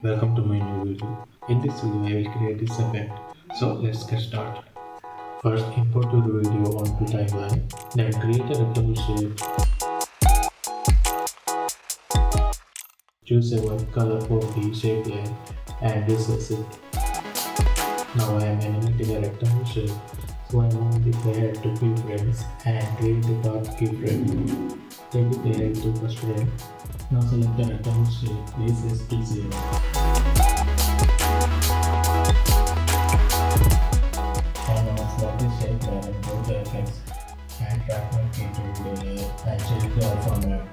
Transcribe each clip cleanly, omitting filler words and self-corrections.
Welcome to my new video. In this video, I will create this effect. So let's get started. First, import your video onto timeline. Then create a rectangle shape. Choose a white color for the shape layer and resize it. Now I am animating a rectangle shape. So I move the player to keyframes and create a dark keyframe. Take the player to first frame. Now select the rectangle shape. Place this to 0. Select the shape layer and go to effects and drag my key to the layer and change the alpha map.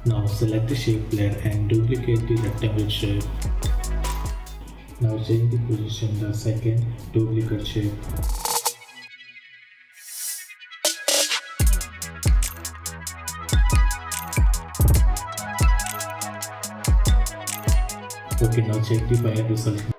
Now select the shape layer and duplicate the rectangle shape. Now change the position the second duplicate shape. Okay, now check the final result.